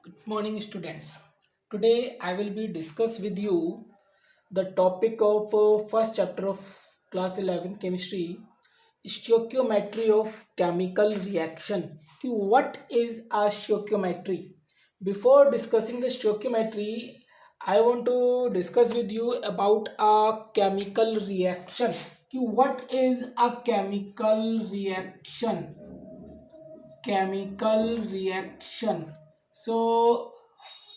Good morning, students. Today I will be discuss with you the topic of first chapter of class 11 chemistry, stoichiometry of chemical reaction. What is a stoichiometry? Before discussing the stoichiometry, I want to discuss with you about a chemical reaction. What is a chemical reaction? Chemical reaction. So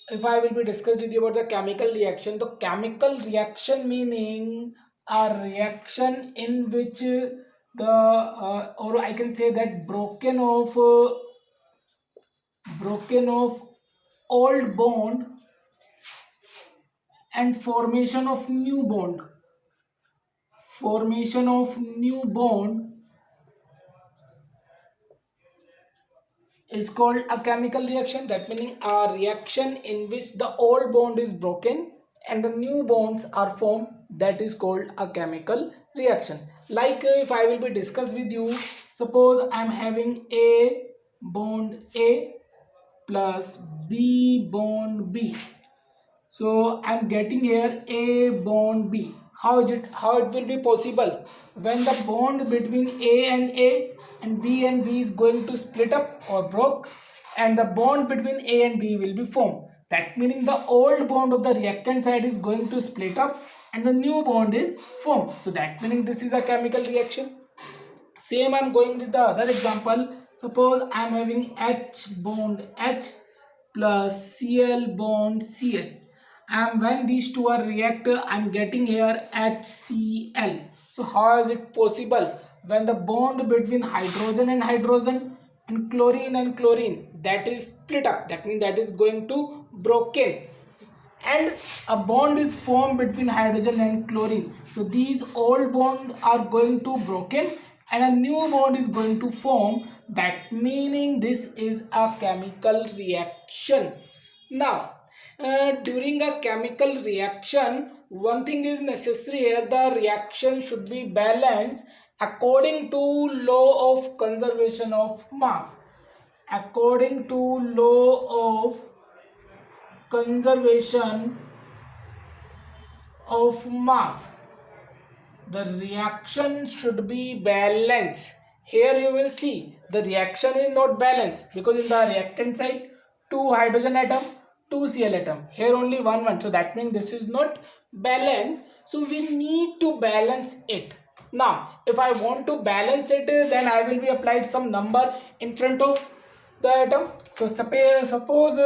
if I will be discussing with you about the chemical reaction, the chemical reaction meaning a reaction in which or I can say that broken of old bond and formation of new bond is called a chemical reaction. That meaning a reaction in which the old bond is broken and the new bonds are formed, that is called a chemical reaction. Like if I will be discuss with you, suppose I am having a bond A plus B bond B. So I'm getting here A bond B. How it will be possible when the bond between A and B and B is going to split up or broke, and the bond between A and B will be formed. That meaning the old bond of the reactant side is going to split up and the new bond is formed. So that meaning this is a chemical reaction. Same I'm going with the other example. Suppose I'm having H bond H plus Cl bond Cl, and when these two are react, I'm getting here HCl. So how is it possible when the bond between hydrogen and chlorine that is split up, that means that is going to broken, and a bond is formed between hydrogen and chlorine. So these old bonds are going to broken and a new bond is going to form. That meaning this is a chemical reaction. Now during a chemical reaction, one thing is necessary here: the reaction should be balanced according to law of conservation of mass. According to law of conservation of mass, the reaction should be balanced. Here you will see the reaction is not balanced because in the reactant side 2 hydrogen atom, 2 Cl atom, here only one, so that means this is not balanced. So we need to balance it. Now if I want to balance it, then I will be applied some number in front of the atom. So suppose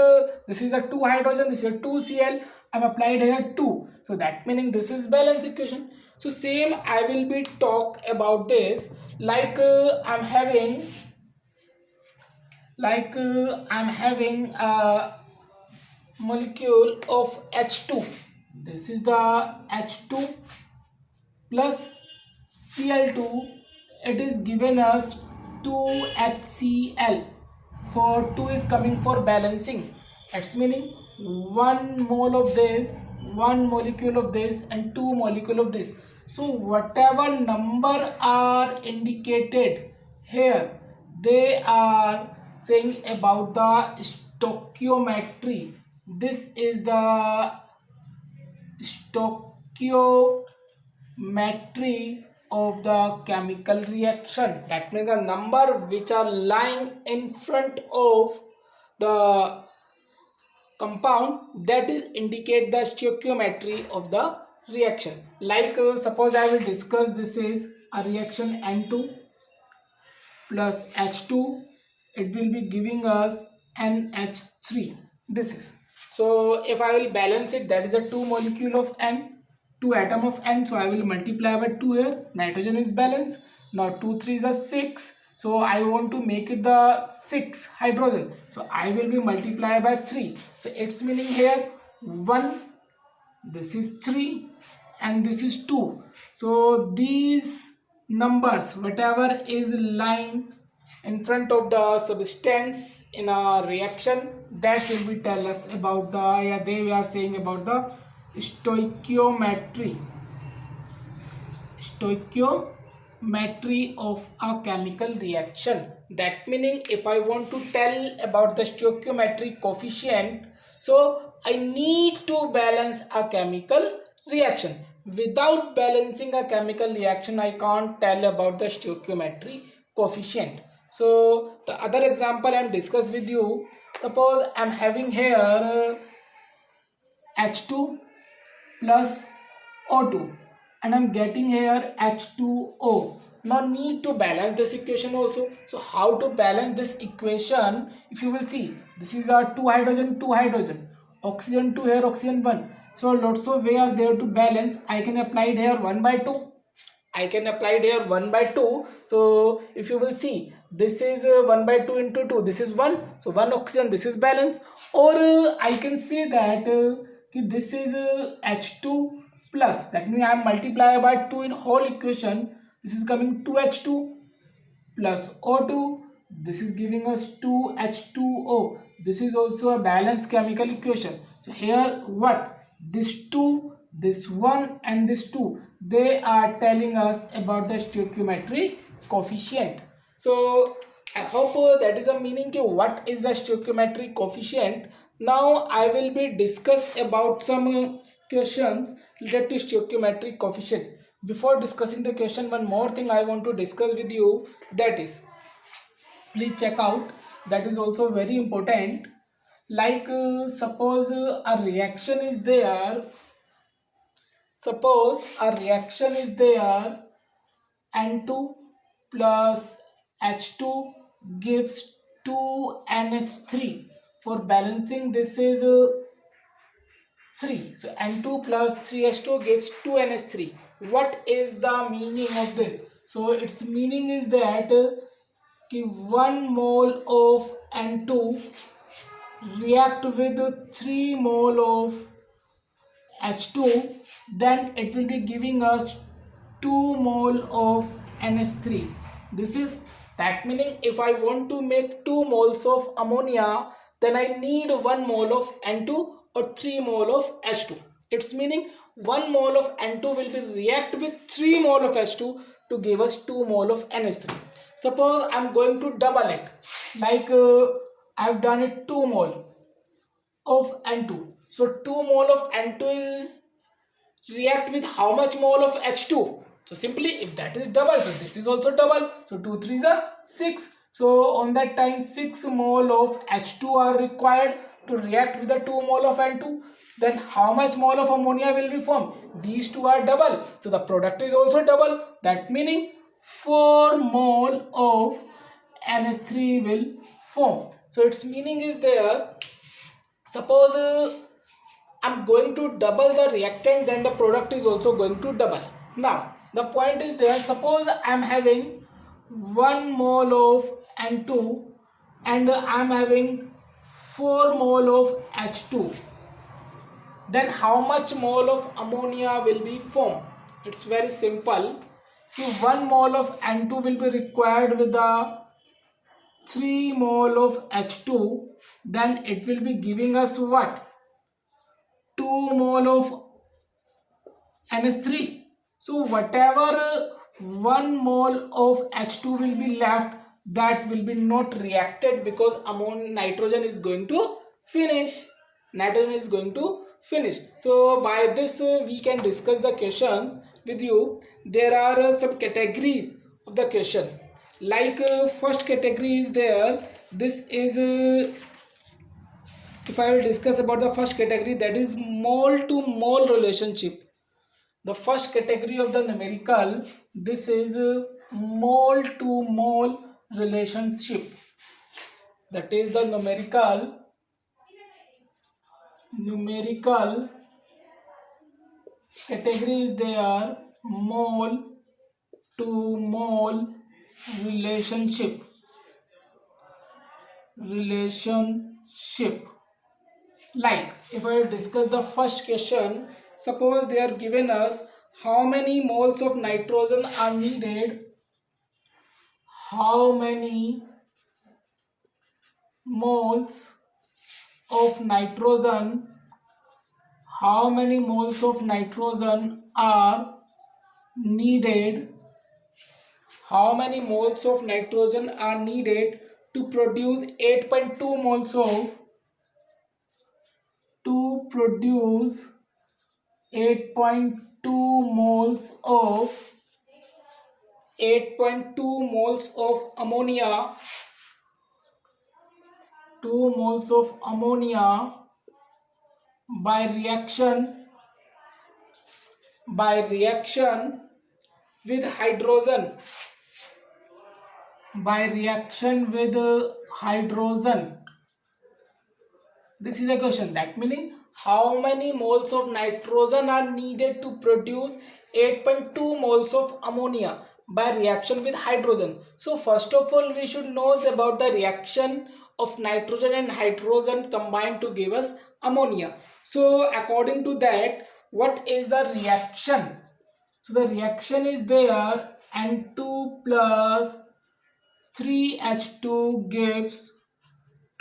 this is a 2 hydrogen, this is a 2 Cl, I've applied here 2, so that meaning this is balance equation. So same I will be talk about this. Like I'm having a molecule of H2. This is the H2 plus Cl2. It is given us 2HCl. For 2 is coming for balancing. That's meaning 1 mole of this, 1 molecule of this, and 2 molecule of this. So whatever number are indicated here, they are saying about the stoichiometry. This is the stoichiometry of the chemical reaction. That means the number which are lying in front of the compound, that is indicate the stoichiometry of the reaction. Like suppose I will discuss, this is a reaction N2 plus H2, it will be giving us NH3. This is, so if I will balance it, that is a 2 molecule of N, 2 atom of N, so I will multiply by 2 here. Nitrogen is balanced. Now 2 3 is a 6, so I want to make it the 6 hydrogen, so I will be multiply by 3. So it's meaning here 1, this is 3, and this is 2. So these numbers whatever is lying in front of the substance in a reaction, that will be tell us about the, yeah, they are saying about the stoichiometry of a chemical reaction. That meaning if I want to tell about the stoichiometry coefficient, so I need to balance a chemical reaction. Without balancing a chemical reaction, I can't tell about the stoichiometry coefficient. So the other example I'm discuss with you, suppose I'm having here H2 plus O2 and I'm getting here H2O. Now need to balance this equation also. So how to balance this equation? If you will see, this is our two hydrogen, oxygen 2 here, oxygen 1. So lots of way are there to balance. I can apply it here 1 by 2. I can apply it here 1 by 2. So if you will see, this is 1 by 2 into 2, this is 1. So 1 oxygen, this is balance. Or I can say that this is H2 plus. That means I am multiplied by 2 in whole equation. This is coming 2H2 plus O2. This is giving us 2H2O. This is also a balanced chemical equation. So here what? This 2, this 1 and this 2, they are telling us about the stoichiometry coefficient. So I hope that is a meaning to what is the stoichiometry coefficient. Now I will be discuss about some questions related to stoichiometry coefficient. Before discussing the question, one more thing I want to discuss with you, that is, please check out, that is also very important. Like suppose a reaction is there, suppose a reaction is there, N2 plus H2 gives 2NH3. For balancing, this is 3. So N2 plus 3H2 gives 2NH3. What is the meaning of this? So its meaning is that 1 mole of N2 react with 3 mole of H2, then it will be giving us 2 mole of NH3. This is that meaning if I want to make 2 moles of ammonia, then I need 1 mole of N2 or 3 mole of H2. It's meaning 1 mole of N2 will be react with 3 mole of H2 to give us 2 mole of NH3. Suppose I'm going to double it, like I've done it 2 mole of N2. So 2 mole of N2 is react with how much mole of H2? So simply if that is double, so this is also double. So 2 3s are 6. So on that time 6 mole of H2 are required to react with the 2 mole of N2. Then how much mole of ammonia will be formed? These two are double. So the product is also double. That meaning 4 mole of NH3 will form. So its meaning is there. Suppose I'm going to double the reactant, then the product is also going to double. Now the point is there, suppose I'm having 1 mole of N2 and I'm having 4 mole of H2, then how much mole of ammonia will be formed? It's very simple. If 1 mole of N2 will be required with the 3 mole of H2, then it will be giving us what? 2 mole of NH3. So whatever 1 mole of H2 will be left, that will be not reacted because nitrogen is going to finish. Nitrogen is going to finish. So by this we can discuss the questions with you. There are some categories of the question. Like first category is there. This is if I will discuss about the first category, that is mole to mole relationship. The first category of the numerical, this is mole to mole relationship. That is the numerical category is there, mole to mole relationship. Like if I discuss the first question, suppose they are given us how many moles of nitrogen are needed, how many moles of nitrogen, how many moles of nitrogen are needed, how many moles of nitrogen are needed to produce 8.2 moles of to produce 8.2 moles of 8.2 moles of ammonia 2 moles of ammonia by reaction with hydrogen by reaction with hydrogen. This is a question, that meaning how many moles of nitrogen are needed to produce 8.2 moles of ammonia by reaction with hydrogen. So first of all we should know about the reaction of nitrogen and hydrogen combined to give us ammonia. So according to that, what is the reaction? So the reaction is there, N2 plus 3H2 gives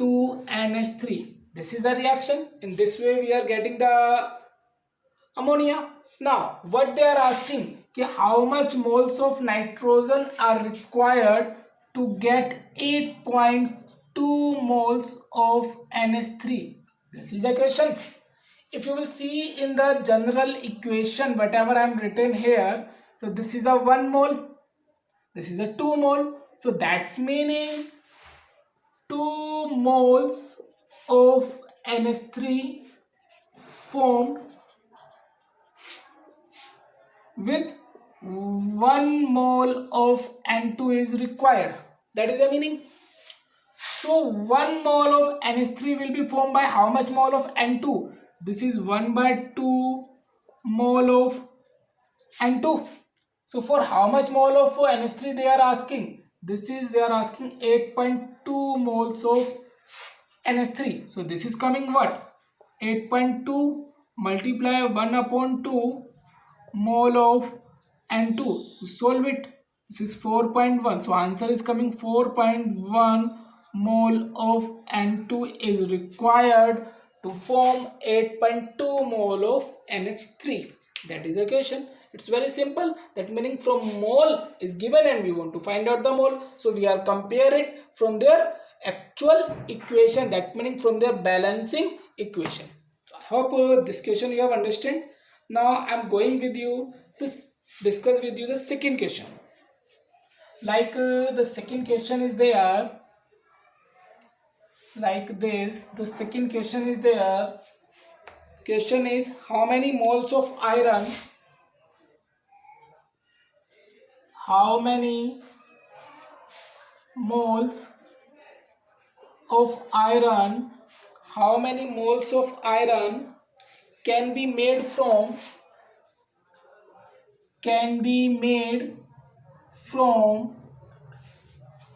2NH3. This is the reaction. In this way we are getting the ammonia. Now what they are asking, how much moles of nitrogen are required to get 8.2 moles of NH3. This is the question. If you will see in the general equation, whatever I am written here, so this is the 1 mole, this is a 2 mole. So that meaning 2 moles of NH3 formed with 1 mole of N2 is required. That is the meaning. So 1 mole of NH3 will be formed by how much mole of N2? This is 1 by 2 mole of N2. So for how much mole of NH3 they are asking? This is they are asking 8.2 moles of NH3. So this is coming what? 8.2 multiply 1 upon 2 mole of N2. To solve it, this is 4.1. So answer is coming 4.1 mole of N2 is required to form 8.2 mole of NH3. That is the question. It's very simple. That meaning from mole is given and we want to find out the mole. So we are compare it from their actual equation. That meaning from their balancing equation. So I hope this question you have understood. Now I am going with you to discuss with you the second question. Like the second question is there. Like this. The second question is there. Question is how many moles of iron? How many moles of iron? How many moles of iron can be made from?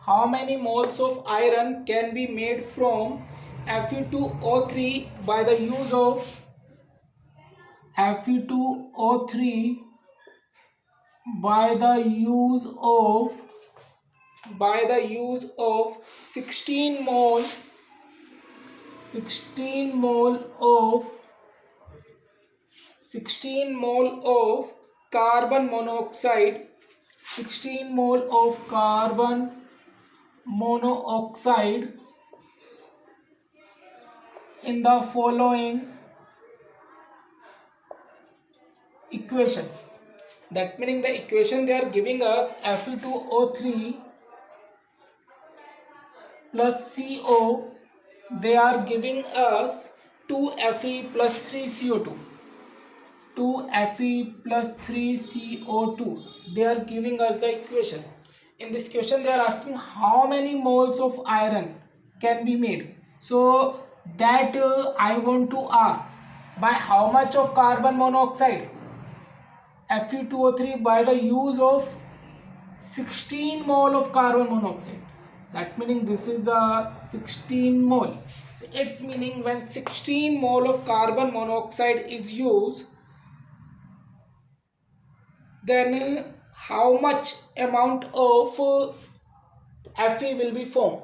How many moles of iron can be made from Fe2O3 by the use of Fe2O3 by the use of 16 mole of carbon monoxide 16 mole of carbon monoxide in the following equation. That meaning the equation they are giving us Fe2O3 plus CO, they are giving us 2Fe plus 3CO2. 2Fe plus 3CO2. They are giving us the equation. In this question they are asking how many moles of iron can be made. So that I want to ask, by how much of carbon monoxide? Fe2O3 by the use of 16 mole of carbon monoxide. That meaning this is the 16 mole. So it's meaning when 16 mole of carbon monoxide is used, then how much amount of Fe will be formed?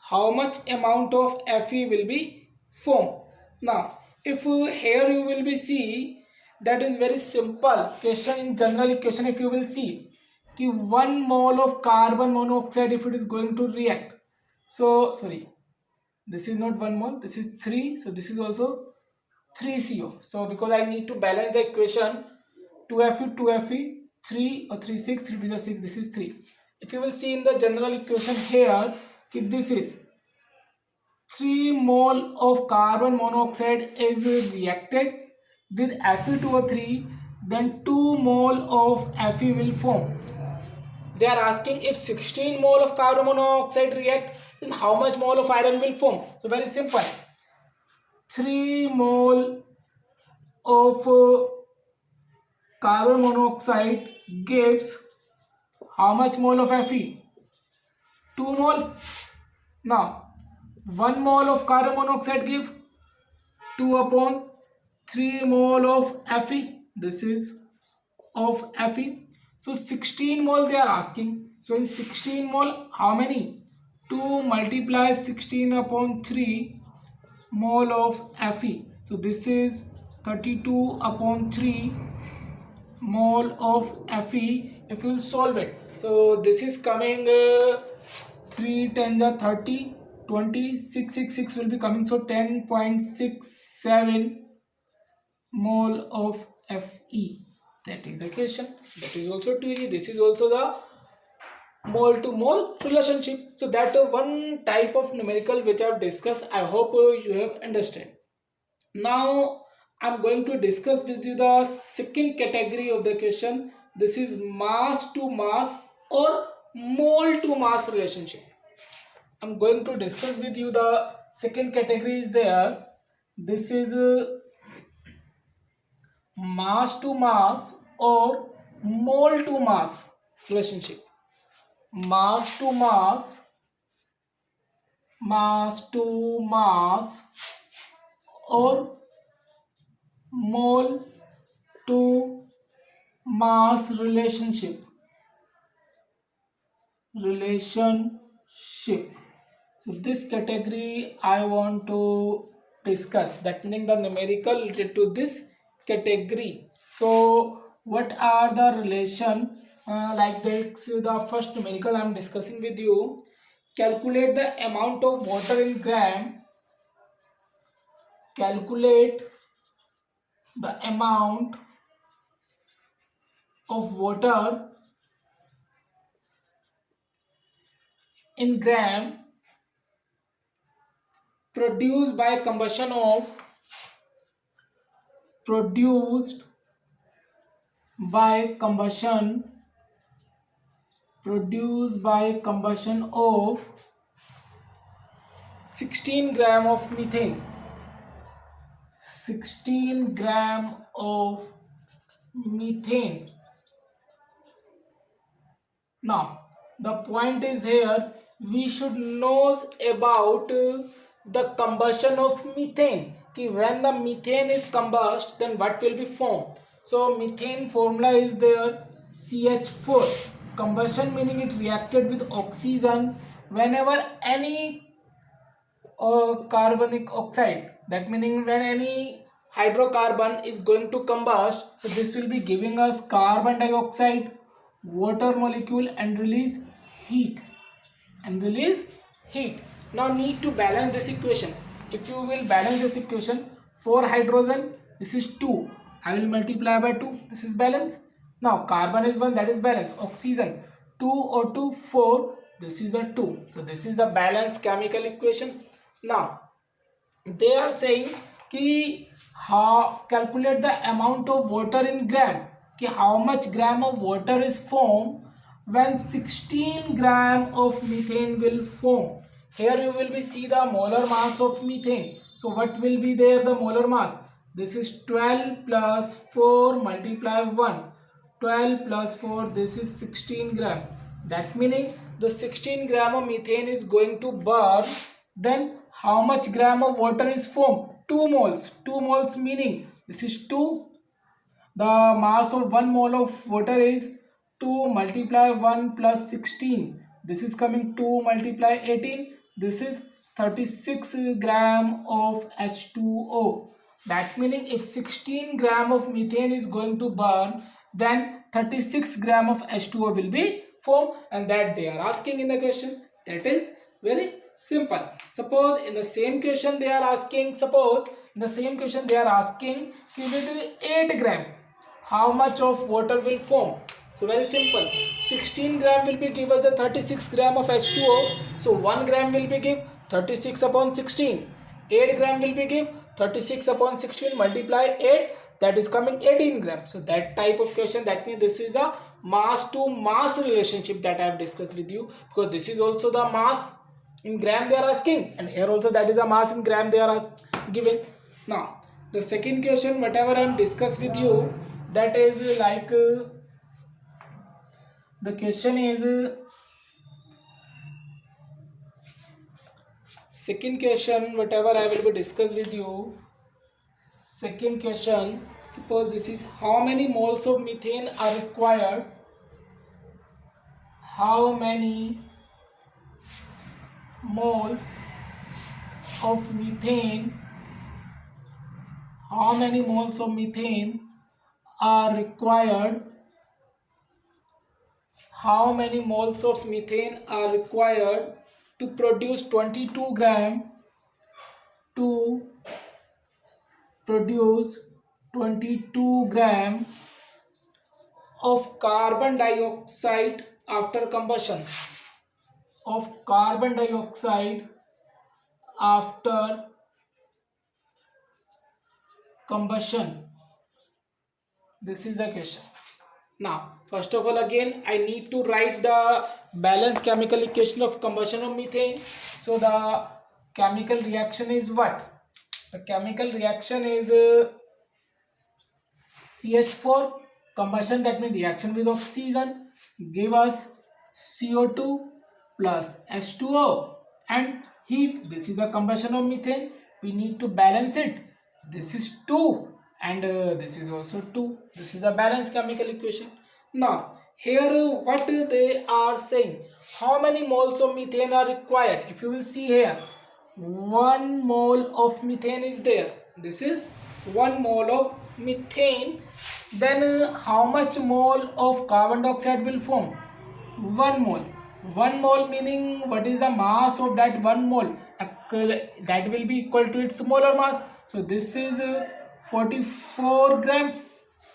How much amount of Fe will be formed? Now if here you will be see, that is very simple question in general equation. If you will see कि 1 mole of carbon monoxide if it is going to react. So sorry, this is not 1 mole, this is 3, so this is also 3CO. So because I need to balance the equation, 2Fe 2Fe 3 or 3 6 3 to 6, this is 3. If you will see in the general equation here, this is 3 mole of carbon monoxide is reacted with Fe2O3, then 2 mole of Fe will form. They are asking if 16 mole of carbon monoxide react, then how much mole of iron will form? So very simple. 3 mole of carbon monoxide gives how much mole of Fe? 2 mole. Now 1 mole of carbon monoxide give 2 upon 3 mole of Fe. This is of Fe. So 16 mole they are asking. So in 16 mole, how many? 2 multiply 16 upon 3 mole of Fe. So this is 32 upon 3 mole of Fe if you will solve it. So this is coming 3 10 the 30, 20, 6 will be coming. So 10.67 mole of Fe. That is the question. That is also too easy. This is also the mole to mole relationship. So that one type of numerical which I have discussed. I hope you have understood. Now I'm going to discuss with you the second category of the question. This is mass to mass or mole to mass relationship. I'm going to discuss with you the second category is there. This is mass to mass or mole to mass relationship. Mass to mass, mass to mass or mole to mass relationship. So this category I want to discuss, that means the numerical related to this category. So what are the relation like this? The first numerical I am discussing with you. Calculate the amount of water in gram. Calculate the amount of water in gram produced by combustion of produced by combustion of 16 gram of methane. 16 gram of methane. Now the point is here, we should know about the combustion of methane. When the methane is combust, then what will be formed? So methane formula is there, CH4. Combustion meaning it reacted with oxygen. Whenever any carbonic oxide, that meaning when any hydrocarbon is going to combust, so this will be giving us carbon dioxide, water molecule and release heat. Now need to balance this equation. If you will balance this equation, 4 hydrogen, this is 2, I will multiply by 2, this is balance. Now carbon is 1, that is balance. Oxygen 2O2 4, this is the 2. So this is the balanced chemical equation. Now they are saying कि how calculate the amount of water in gram, कि how much gram of water is formed when 16 gram of methane will form. Here you will be see the molar mass of methane. So what will be there, the molar mass? This is 12 plus 4 multiply 1. 12 plus 4, this is 16 gram. That meaning the 16 gram of methane is going to burn. Then how much gram of water is formed? 2 moles. 2 moles meaning this is 2. The mass of 1 mole of water is 2 multiply 1 plus 16. This is coming 2 multiply 18. This is 36 gram of H2O. That meaning if 16 gram of methane is going to burn, then 36 gram of H2O will be formed, and that they are asking in the question. That is very simple. Suppose in the same question they are asking, with 8 gram, how much of water will form? So very simple. 16 gram will be give us the 36 gram of H2O. So 1 gram will be give 36 upon 16. 8 gram will be give 36 upon 16 multiply 8, that is coming 18 grams. So that type of question, that means this is the mass to mass relationship that I have discussed with you, because this is also the mass in gram they are asking, and here also that is a mass in gram they are given. Now the second question whatever I am discussed with you, that is like the question is second question whatever I will be discuss with you. Second question, suppose this is how many moles of methane are required, how many moles of methane, how many moles of methane are required, how many moles of methane are required to produce 22 gram, to produce 22 gram of carbon dioxide after combustion, of carbon dioxide after combustion. This is the question. Now first of all again I need to write the balanced chemical equation of combustion of methane. So the chemical reaction is what? The chemical reaction is CH4 combustion, that means reaction with oxygen, give us CO2 plus H2O and heat. This is the combustion of methane. We need to balance it. This is 2 and this is also 2. This is a balanced chemical equation. Now here what they are saying, how many moles of methane are required? If you will see here, 1 mole of methane is there. This is 1 mole of methane. Then how much mole of carbon dioxide will form? 1 mole. 1 mole meaning what is the mass of that 1 mole? That will be equal to its molar mass. So this is 44 gram.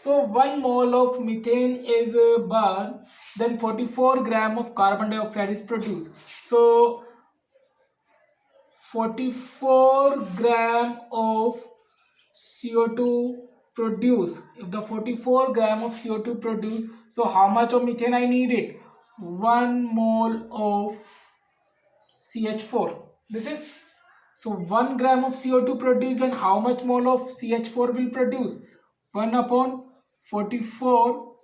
So 1 mole of methane is burned, then 44 gram of carbon dioxide is produced. So 44 gram of CO2 produce. If the 44 gram of CO2 produce, so how much of methane I need it? 1 mole of CH4. This is, so 1 gram of CO2 produced, then how much mole of CH4 will produce? 1 upon 44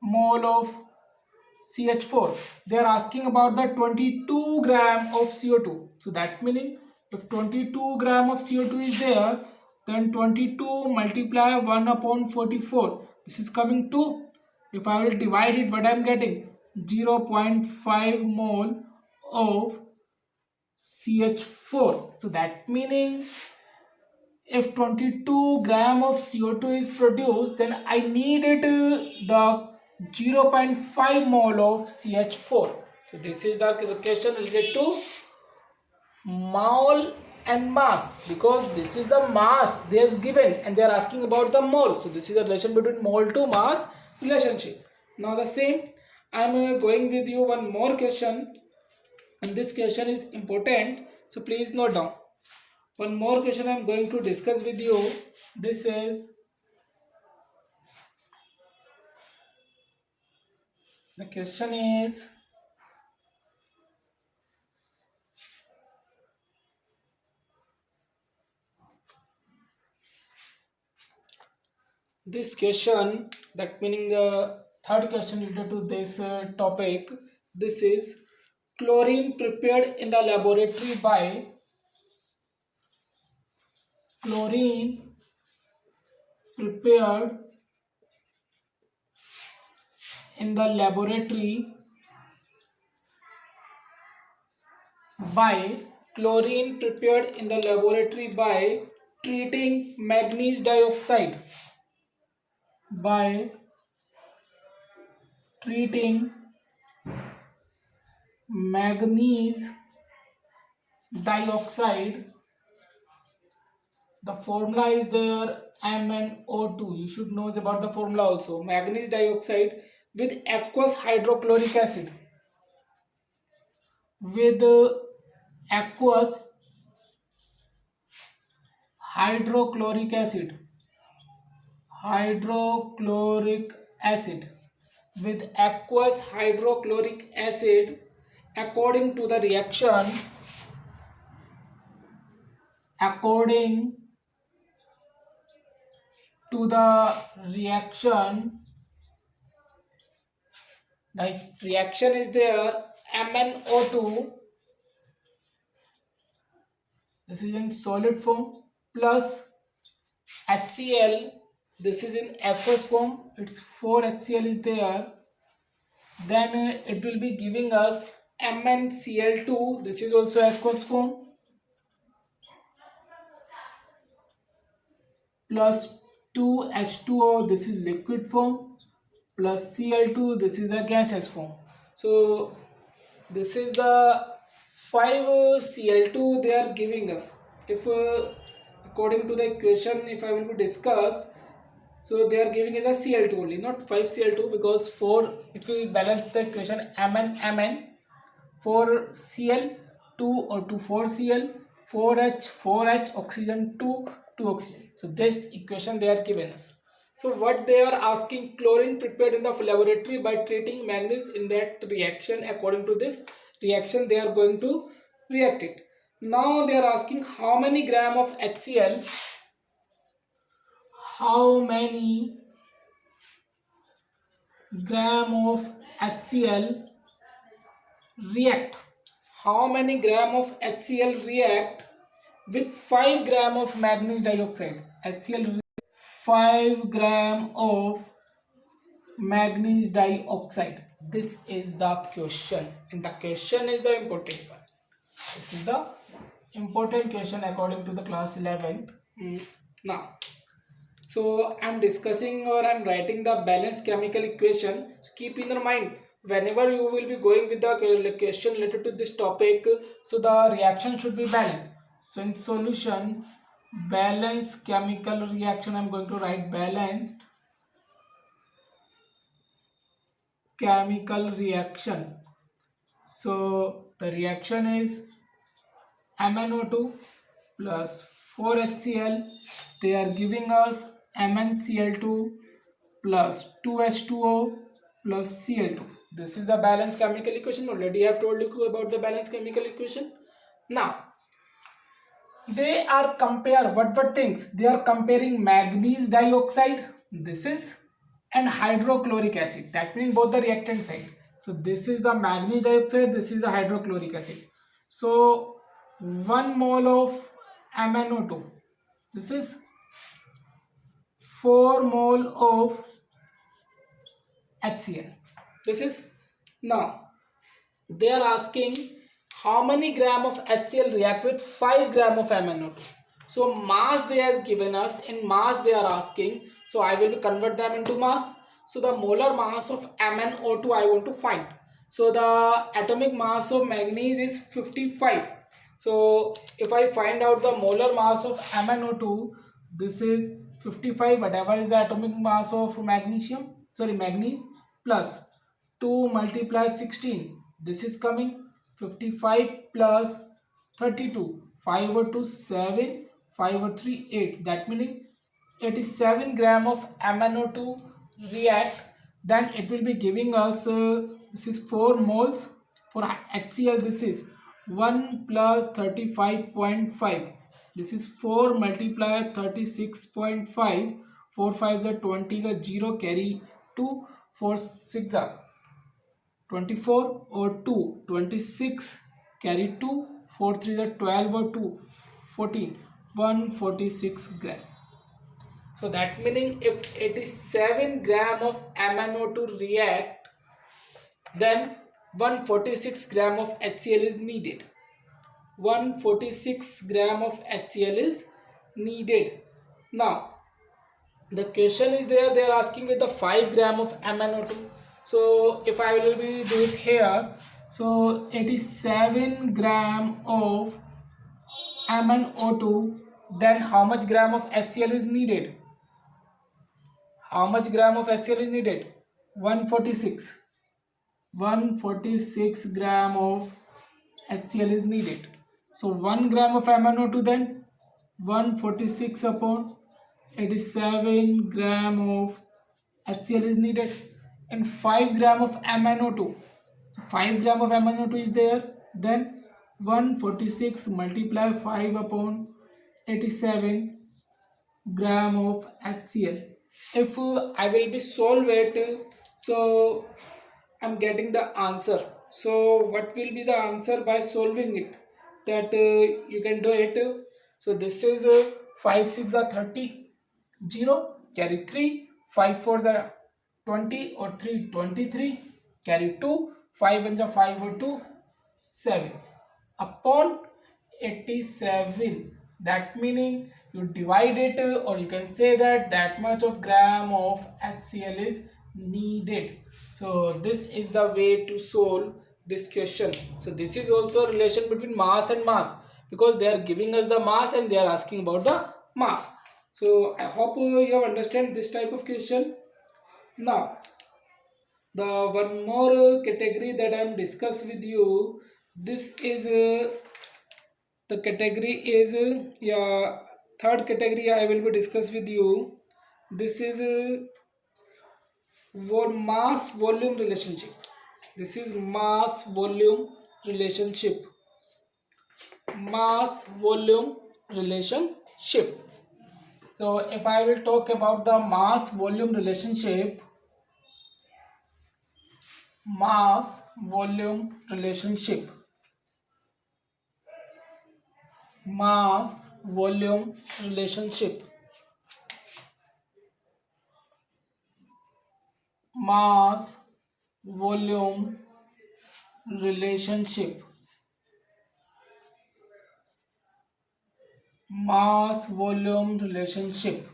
mole of CH4. They are asking about the 22 gram of CO2. So that meaning if 22 gram of CO2 is there, then 22 multiply 1 upon 44. This is coming 2. If I will divide it, what I am getting? 0.5 mole of CH4. So that meaning if 22 gram of CO2 is produced, then I needed the 0.5 mole of CH4. So this is the question related to mole and mass, because this is the mass they is given and they are asking about the mole. So this is the relation between mole to mass relationship. Now the same I am going with you one more question, and this question is important, so please note down. One more question I am going to discuss with you. This is, the question is, this question, that meaning the third question related to this topic. This is chlorine prepared in the laboratory by, chlorine prepared in the laboratory by, chlorine prepared in the laboratory by treating manganese dioxide, by treating manganese dioxide. The formula is there MnO2. You should know about the formula also. Manganese dioxide with aqueous hydrochloric acid. With aqueous hydrochloric acid. Hydrochloric acid. With aqueous hydrochloric acid, according to the reaction, according to the reaction, like reaction is there MnO2, this is in solid form, plus HCl, this is in aqueous form, it's 4 HCl is there, then it will be giving us MnCl2, this is also aqueous form, plus 2H2O, this is liquid form, plus Cl2, this is a gaseous form. So this is the 5 Cl2 they are giving us. If according to the equation, if I will be discuss, so they are giving us a Cl2 only, not 5 Cl2, because 4, if we balance the equation Mn 4 Cl 2 or 2 4 Cl 4H oxygen 2 oxygen. So this equation they are given us. So what they are asking, chlorine prepared in the laboratory by treating manganese in that reaction, according to this reaction they are going to react it. Now they are asking how many gram of HCl, how many gram of HCl react, how many gram of HCl react with 5 gram of manganese dioxide. HCl 5 gram of manganese dioxide. This is the question, and the question is the important one. This is the important question according to the class 11th. Now, so I'm discussing or I'm writing the balanced chemical equation. So keep in your mind, whenever you will be going with the question related to this topic, so the reaction should be balanced. So in solution, balanced chemical reaction, I'm going to write balanced chemical reaction. So the reaction is MnO2 plus 4HCl. They are giving us MnCl2 plus 2H2O plus Cl2. This is the balanced chemical equation. Already I have told you about the balanced chemical equation. Now they are compare what things? They are comparing manganese dioxide, this is, and hydrochloric acid. That means both the reactant side. So this is the manganese dioxide, this is the hydrochloric acid. So 1 mole of MnO2, this is 4 mole of HCl. This is, now they are asking how many gram of HCl react with 5 gram of MnO2. So mass they has given us, in mass they are asking, so I will convert them into mass. So the molar mass of MnO2 I want to find. So the atomic mass of manganese is 55. So if I find out the molar mass of MnO2, this is 55, whatever is the atomic mass of manganese, plus 2 multiply 16, this is coming 55 plus 32, 5 or 2 7, 5 or 3 8, that means 87 gram of MnO2 react. Then it will be giving us this is 4 moles. For HCl this is 1 plus 35.5, this is 4 multiply 36.5, 4 5s are 20 का 0 carry 2, 4 6 are 24 or 2, 26 carry 2, 4 3 are 12 or 2, 14, 146 gram. So that meaning if 87 gram of MnO2 react, then 146 gram of HCl is needed. 146 gram of HCl is needed. Now the question is there, they are asking with the 5 gram of MnO2. So if I will be do it here, so 87 gram of MnO2, then how much gram of HCl is needed? How much gram of HCl is needed? 146. 146 gram of HCl is needed. So 1 gram of MnO2, then 146 upon 87 gram of HCl is needed, and 5 gram of MnO2. So 5 gram of MnO2 is there, then 146 multiply 5 upon 87 gram of HCl. If I will be solve it, so I'm getting the answer. So what will be the answer by solving it? That you can do it. So this is 5 6 are 30, 0 carry 3, 5 4 are 20 or 3 23, carry 2, 5 1 are 5 or 2 7 upon 87. That meaning you divide it, or you can say that that much of gram of HCl is needed. So this is the way to solve this question. So this is also a relation between mass and mass, because they are giving us the mass and they are asking about the mass. So I hope you have understand this type of question. Now the one more category that I am discuss with you, this is the category is yeah, third category I will be discuss with you. This is mass volume relationship. This is mass volume relationship. Mass volume relationship. So if I will talk about the mass volume relationship, mass volume relationship, mass volume relationship, mass volume relationship, mass volume relationship.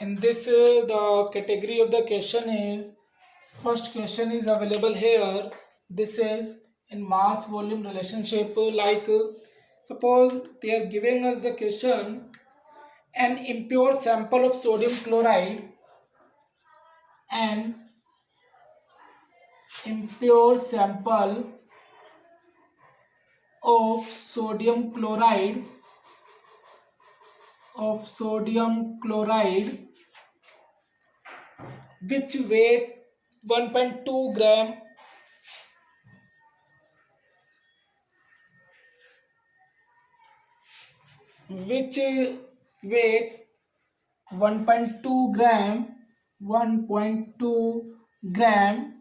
In this the category of the question is, first question is available here. This is in mass volume relationship, like suppose they are giving us the question, an impure sample of sodium chloride, an impure sample of sodium chloride, which weight 1.2 gram, which weight 1.2 gram, 1.2 gram,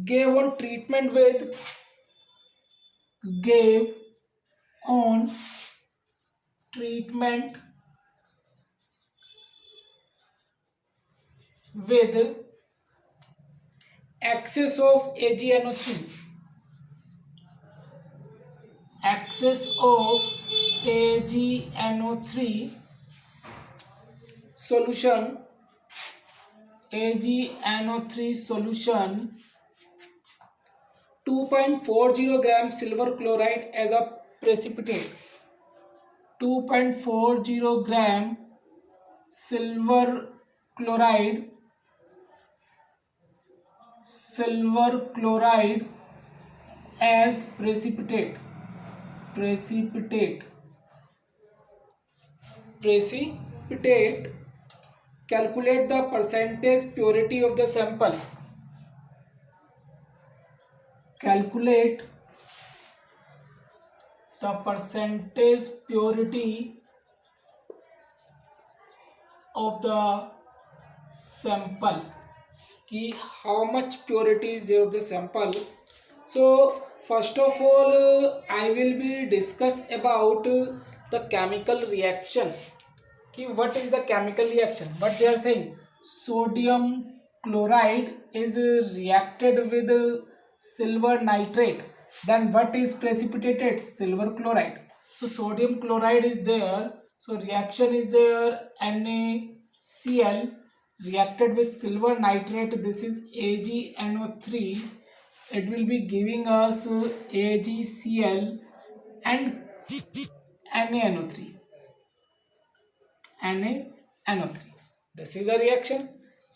gave on treatment with, gave on treatment with excess of AgNO3, excess of AgNO3 solution, AgNO3 solution, 2.40 gram silver chloride as a precipitate, 2.40 gram silver chloride, as precipitate, precipitate. Calculate the percentage purity of the sample, calculate the percentage purity of the sample, कि how much purity is there of the sample. So first of all I will be discuss about the chemical reaction, कि what is the chemical reaction. What they are saying, sodium chloride is reacted with silver nitrate, then what is precipitated? Silver chloride. So sodium chloride is there, so reaction is there, NaCl, reacted with silver nitrate, this is AgNO3, it will be giving us AgCl and NaNO3. NaNO3. This is the reaction.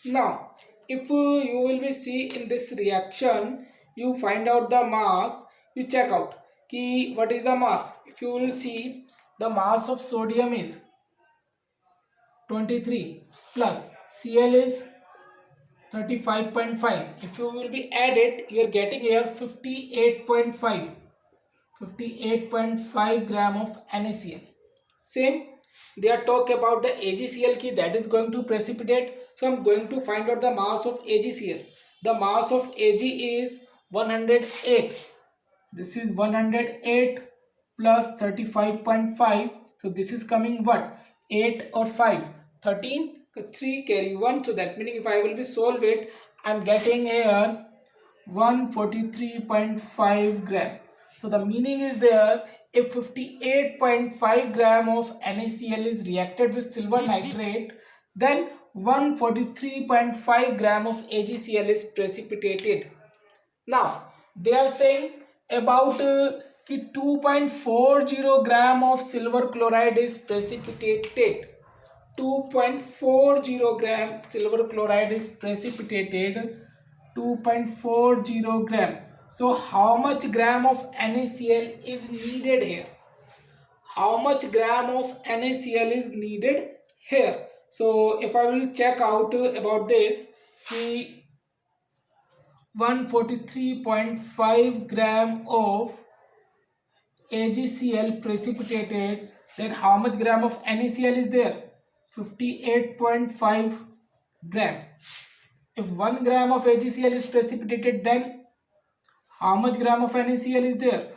Now, if you will be see in this reaction, you find out the mass, you check out ki what is the mass. If you will see, the mass of sodium is 23 plus Cl is 35.5. If you will be add it, you are getting here 58.5. 58.5 gram of NaCl. Same, they are talk about the AgCl key that is going to precipitate. So I'm going to find out the mass of AgCl. The mass of Ag is 108. This is 108 plus 35.5. So this is coming what? 8 or 5? 13. 3 carry 1. So that meaning if I will be solve it, I'm getting here 143.5 gram. So the meaning is there, if 58.5 gram of NaCl is reacted with silver nitrate, then 143.5 gram of AgCl is precipitated. Now they are saying about 2.40 gram of silver chloride is precipitated. 2.40 gram silver chloride is precipitated. 2.40 gram. So how much gram of NaCl is needed here? How much gram of NaCl is needed here? So if I will check out about this, the 143.5 gram of AgCl precipitated, then how much gram of NaCl is there? 58.5 gram. If 1 gram of AgCl is precipitated, then how much gram of NaCl is there?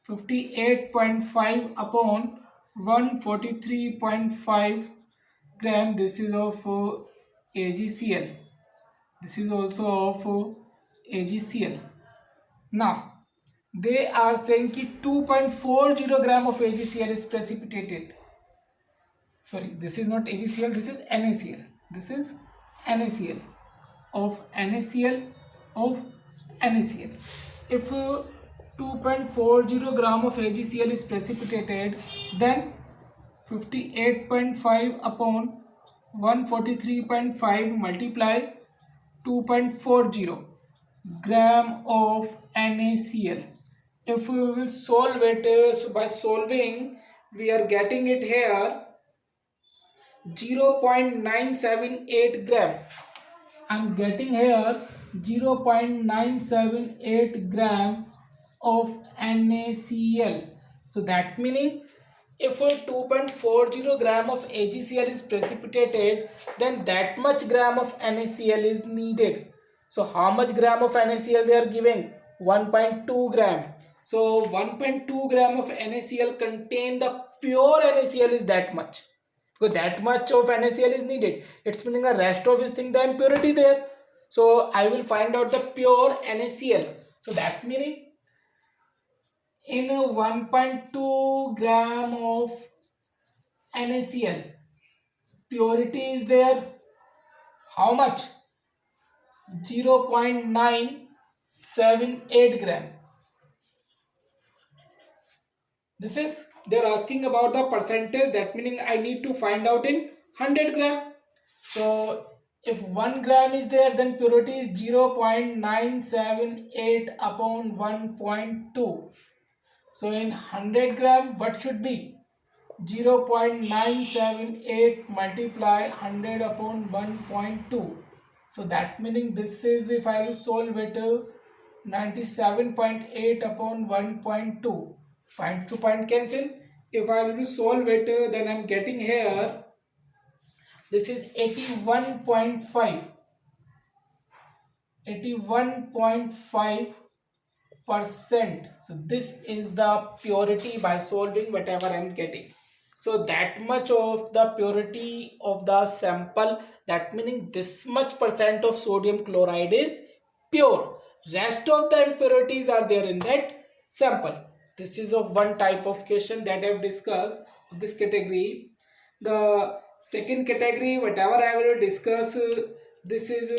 58.5 upon 143.5 gram. This is of AgCl. This is also of AgCl. Now they are saying that 2.40 gram of AgCl is precipitated. Sorry, this is not AgCl, this is NaCl. This is NaCl of NaCl of NaCl. If 2.40 gram of AgCl is precipitated, then 58.5 upon 143.5 multiply 2.40 gram of NaCl. If we will solve it, so by solving we are getting it here 0.978 gram. I'm getting here 0.978 gram of NaCl. So that meaning if 2.40 gram of AgCl is precipitated, then that much gram of NaCl is needed. So how much gram of NaCl they are giving? 1.2 gram. So 1.2 gram of NaCl contain the pure NaCl is that much. Because that much of NaCl is needed. It's meaning the rest of his thing the impurity there. So I will find out the pure NaCl. So that meaning in 1.2 gram of NaCl, purity is there. How much? 0.978 gram. This is, they are asking about the percentage, that meaning I need to find out in 100 gram. So if 1 gram is there, then purity is 0.978 upon 1.2. So in 100 gram, what should be? 0.978 multiply 100 upon 1.2. So that meaning this is, if I will solve it, 97.8 upon 1.2. Point to point cancel. If I will solve it, then I am getting here, this is 81.5. 81.5%. So this is the purity by solving whatever I am getting. So that much of the purity of the sample, that meaning this much percent of sodium chloride is pure. Rest of the impurities are there in that sample. This is of one type of question that I have discussed of this category. The Second category, whatever I will discuss, this is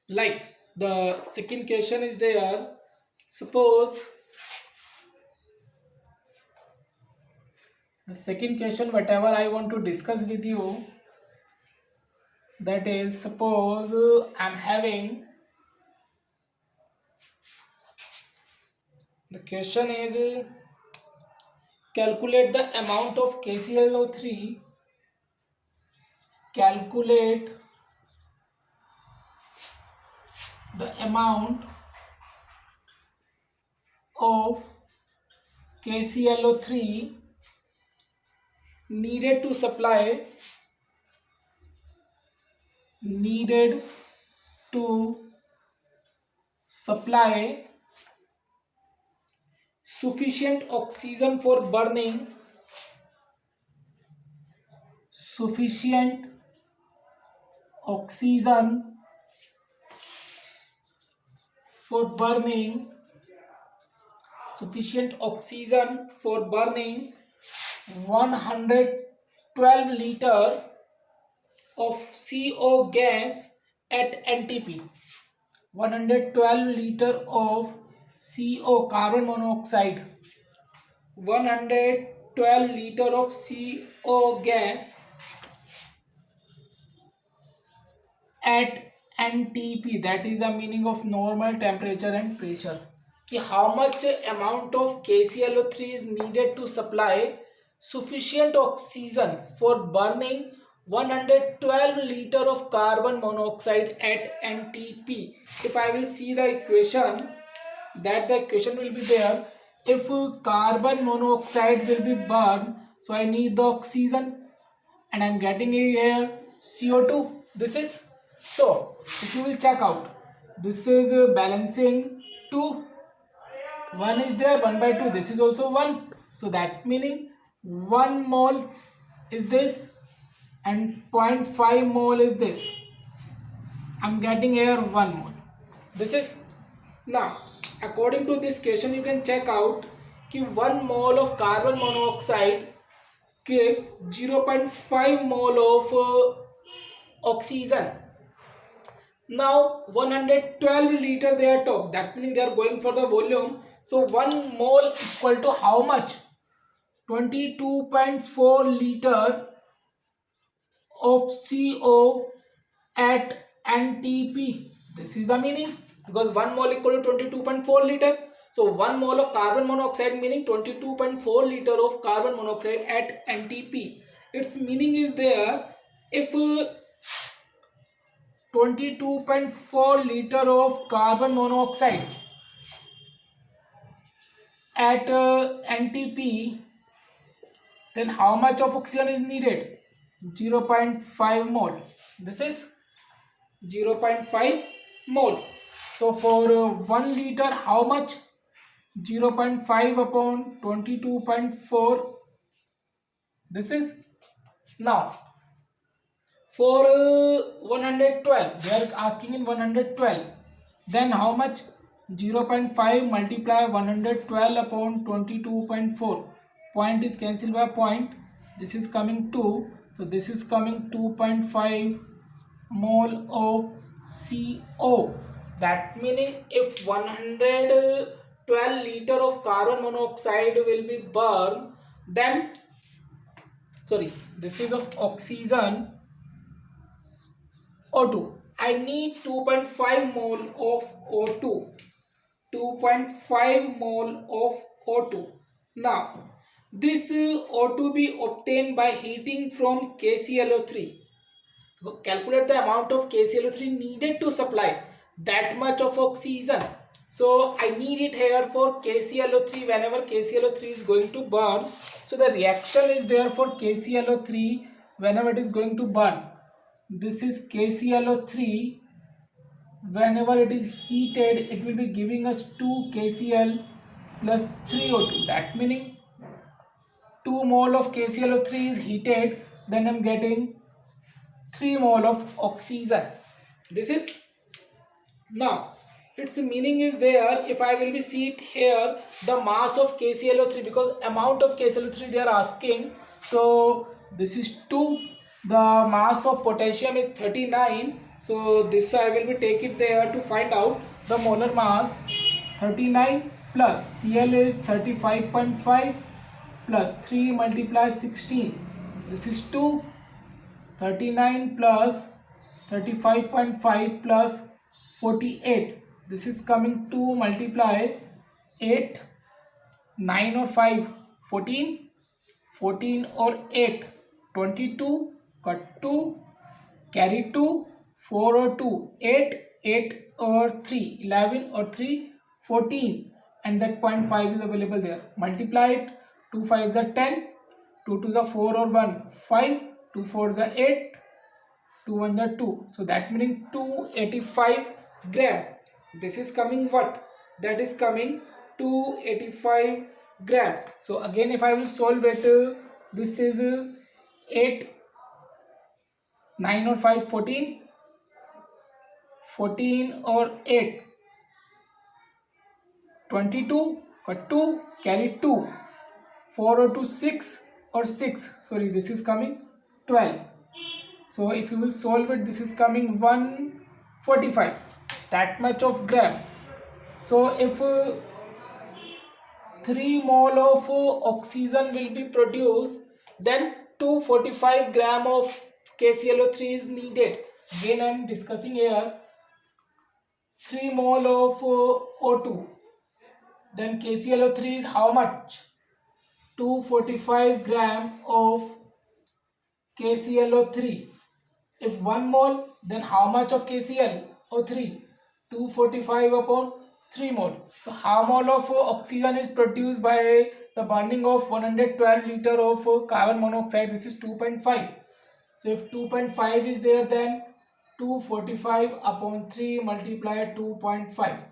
like the second question is there. Suppose the second question, whatever I want to discuss with you, that is, suppose I'm having the question is calculate the amount of KClO3. Calculate the amount of KClO3 needed to supply needed to supply sufficient oxygen for burning sufficient oxygen for burning sufficient oxygen for burning 112 liter of CO gas at NTP. 112 liter of CO, carbon monoxide, 112 liter of CO gas at NTP, that is the meaning of normal temperature and pressure. कि how much amount of KClO3 is needed to supply sufficient oxygen for burning 112 liter of carbon monoxide at NTP. If I will see the equation, that the equation will be there. If carbon monoxide will be burned, so I need the oxygen, and I'm getting here CO2. This is, so if you will check out, this is balancing 2, 1 is there, 1 by 2, this is also 1, so that meaning 1 mole is this and 0.5 mole is this. I'm getting here 1 mole. This is, now according to this question you can check out कि 1 mole of carbon monoxide gives 0.5 mole of oxygen. Now 112 liter they are talk, that means they are going for the volume. So 1 mole equal to how much? 22.4 liter of CO at NTP. This is the meaning, because 1 mole equal to 22.4 liter. So 1 mole of carbon monoxide meaning 22.4 liter of carbon monoxide at NTP. Its meaning is there, if 22.4 liter of carbon monoxide at NTP, then how much of oxygen is needed? 0.5 mole. This is 0.5 mole. So for 1 liter, how much? 0.5 upon 22.4. This is, now for 112, they are asking in 112, then how much? 0.5 multiply 112 upon 22.4. Point is cancelled by point, this is coming 2, so this is coming 2.5 mole of CO. That meaning if 112 liter of carbon monoxide will be burned, then sorry, this is of oxygen O2, I need 2.5 mole of O2. 2.5 mole of O2. Now this O2 be obtained by heating from KClO3. Calculate the amount of KClO3 needed to supply that much of oxygen. So I need it here for KClO3. Whenever KClO3 is going to burn, so the reaction is there for KClO3 whenever it is going to burn. This is KClO3. Whenever it is heated, it will be giving us 2 KCl plus 3 O2. That meaning 2 mole of KClO3 is heated, then I am getting 3 mole of oxygen. This is, now its meaning is there. If I will be see it here, the mass of KClO3, because amount of KClO3 they are asking, so This is 2. The mass of potassium is 39. So this I will be take it there to find out the molar mass. 39 plus Cl is 35.5 plus 3 multiplies 16. This is 2. 39 plus 35.5 plus 48. This is coming to multiply 8, 9 or 5, 14, 14 or 8, 22, cut 2, carry 2, 4 or 2, 8, 8 or 3, 11 or 3, 14, and that 0.5 is available there. Multiply it, 2 5s are 10, 2 2s are 4 or 1, 5, 2 4s are 8, 2 1 are 2. So that meaning 285 gram. This is coming what? That is coming 285 gram. So again if I will solve it, this is 8, 9 or 5, 14, 14 or 8, 22, cut 2, carry 2, 4 or 2, 6 or 6, sorry, this is coming 12. So if you will solve it, this is coming 145, that much of gram. So if 3 mole of oxygen will be produced, then 245 gram of KClO3 is needed. Again I am discussing here 3 mole of O2, then KClO3 is how much? 245 gram of KClO3. If 1 mole, then how much of KClO3? 245 upon 3 mole. So how mole of oxygen is produced by the burning of 112 liter of carbon monoxide? This is 2.5. So if 2.5 is there, then 245 upon 3 multiplied 2.5.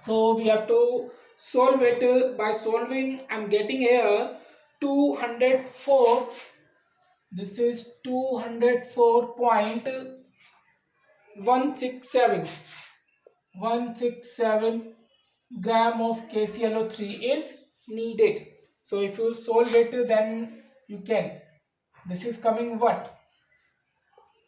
So we have to solve it. By solving, I am getting here 204. This is 204.167. 167 gram of KClO3 is needed. So if you solve it, then you can. This is coming what?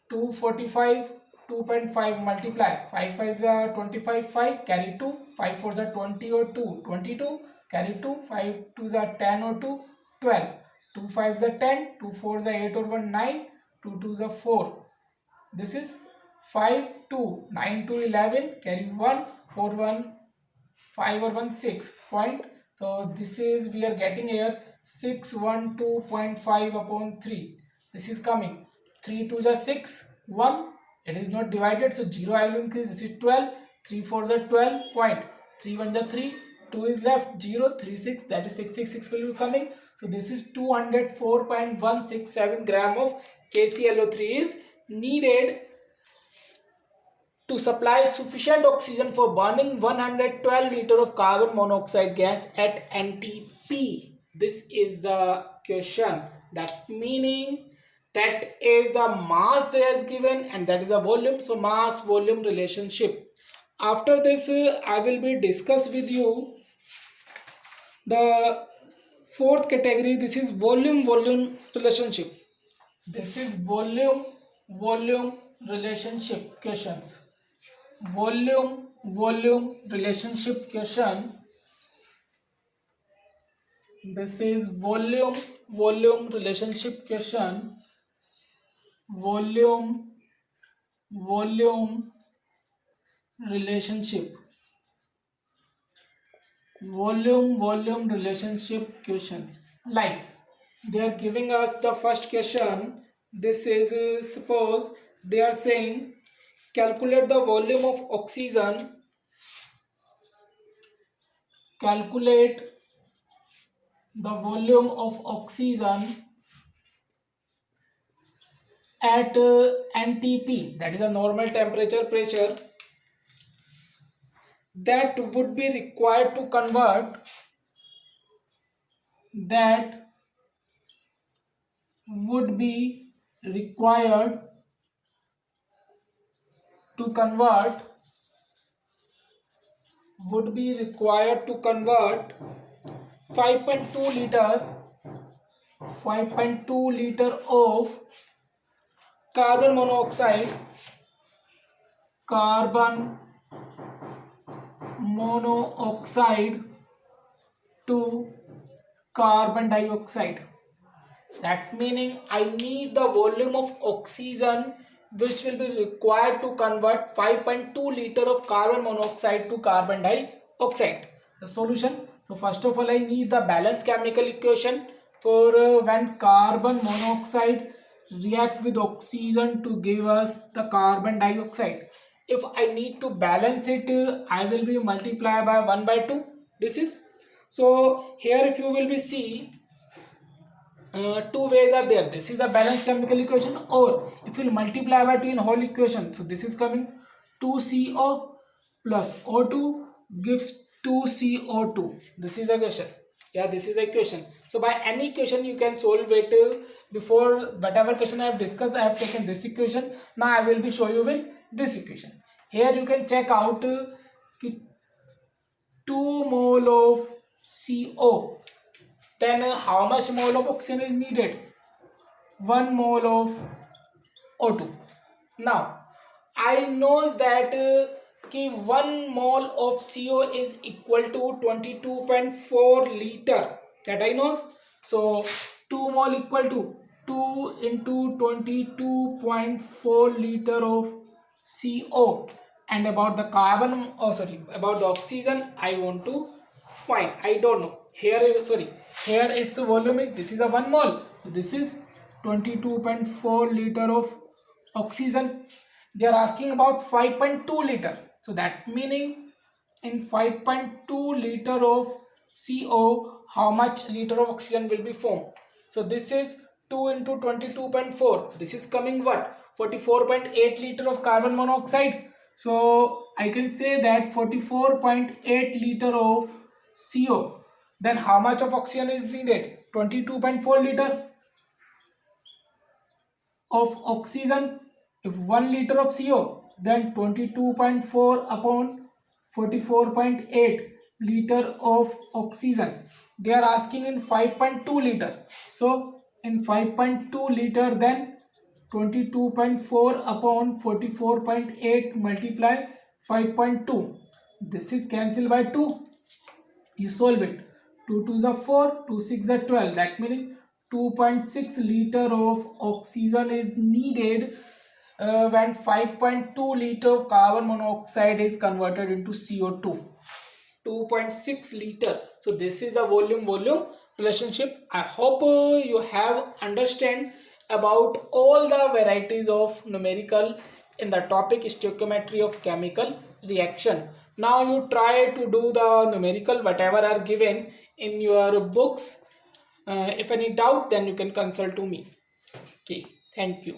245, 2.5 multiply. 5 5s are 25, 5, carry 2, 5 4s are 20 or 2, 22, carry 2, 5 2s are 10 or 2, 12, 2 5s are 10, 2 4s are 8 or 1, 9, 2 2s are 4. This is 5 2, 9 2, 11, carry 1, 4 1, 5 or 1, 6 point. So this is we are getting here 612.5 upon 3. This is coming 3 2 is 6, 1, it is not divided, so 0 I will increase. This is 12, 3 4 is 12 point, 3 1 is 3, 2 is left, 0 3 6, that is 666 will be coming. So this is 204.167 gram of KClO3 is needed to supply sufficient oxygen for burning 112 liter of carbon monoxide gas at NTP. This is the question. That meaning that is the mass there is given and that is a volume. So mass volume relationship. After this I will be discuss with you the fourth category. This is volume relationship. This is volume relationship questions. Volume relationship question. This is volume relationship question. Volume relationship. Volume relationship questions. Like they are giving us the first question. This is suppose they are saying calculate the volume of oxygen. Calculate the volume of oxygen at NTP, that is a normal temperature pressure, that would be required to convert, that would be required to convert, would be required to convert 5.2 liter 5.2 liter of carbon monoxide to carbon dioxide. That meaning I need the volume of oxygen which will be required to convert 5.2 liter of carbon monoxide to carbon dioxide. The solution. So first of all I need the balanced chemical equation for when carbon monoxide react with oxygen to give us the carbon dioxide. If I need to balance it, I will be multiply by 1 by 2. This is so here if you will be see two ways are there. This is a balanced chemical equation, or if you multiply by 2 in whole equation, so this is coming 2CO plus O2 gives 2CO2. This is the equation. Yeah, this is the equation. So by any equation you can solve it. Before whatever question I have discussed, I have taken this equation. Now I will be show you with this equation. Here you can check out 2 mole of CO, then how much mole of oxygen is needed? 1 mole of O2. Now I knows that 1 mole of CO is equal to 22.4 liter. That I knows. So 2 mole equal to 2 into 22.4 liter of CO. And about the carbon, about the oxygen, I want to find. I don't know. Here its volume is, this is a 1 mole. So this is 22.4 liter of oxygen. They are asking about 5.2 liter. So that meaning in 5.2 liter of CO, how much liter of oxygen will be formed? So this is 2 into 22.4. This is coming what? 44.8 liter of carbon monoxide. So I can say that 44.8 liter of CO. Then how much of oxygen is needed? 22.4 liter of oxygen. If 1 liter of CO, then 22.4 upon 44.8 liter of oxygen. They are asking in 5.2 liter. So in 5.2 liter, then 22.4 upon 44.8 multiply 5.2. This is cancelled by 2. You solve it. 2 2s are 4, 2 6 are 12. That means 2.6 liter of oxygen is needed when 5.2 liter of carbon monoxide is converted into CO2. 2.6 liter. So this is the volume relationship. I hope you have understand about all the varieties of numerical in the topic stoichiometry of chemical reaction. Now you try to do the numerical whatever are given in your books. If any doubt, then you can consult to me. Okay, thank you.